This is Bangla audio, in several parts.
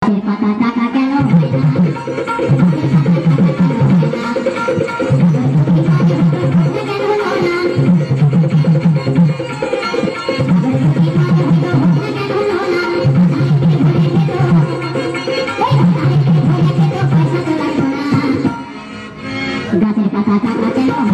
গাছের পাতা টাকা কেন গাছের পাতা টাকা কেন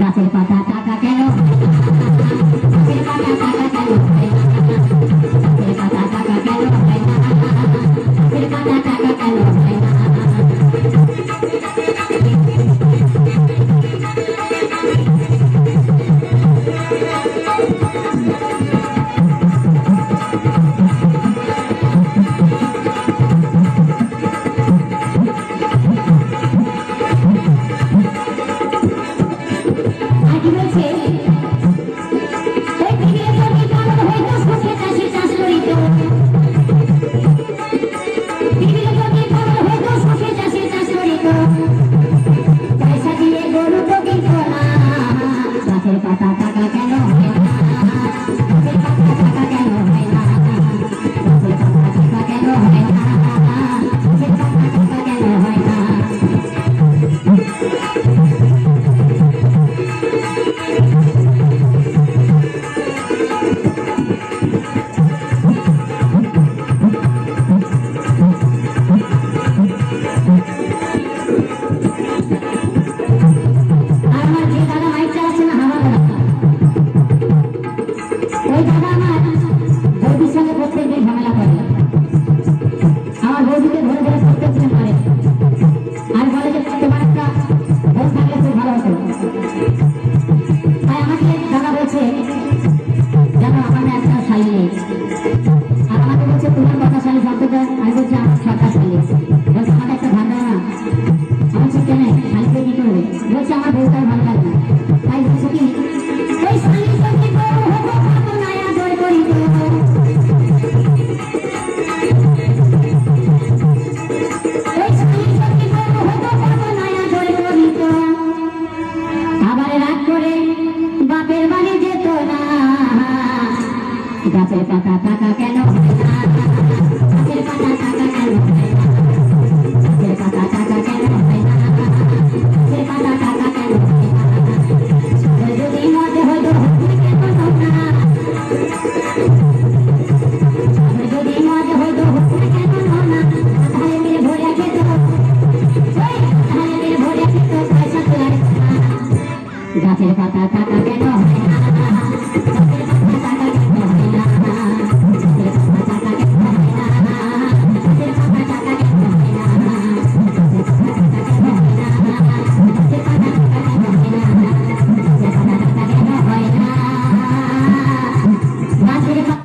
গাছের পাতা টাকা কেন গাছের পাতা টাকা কেন গাছের পাতা টাকা কেন গাছের পাতা টাকা কেন গাছের পাতা টাকা কেন গাছের পাতা টাকা কেন যদি মজা হইতো যদি মজা হইতো কেন না তাহলে মেরে ভরে খেত তাহলে মেরে ভরে খেত পয়সা তোলার গাছের পাতা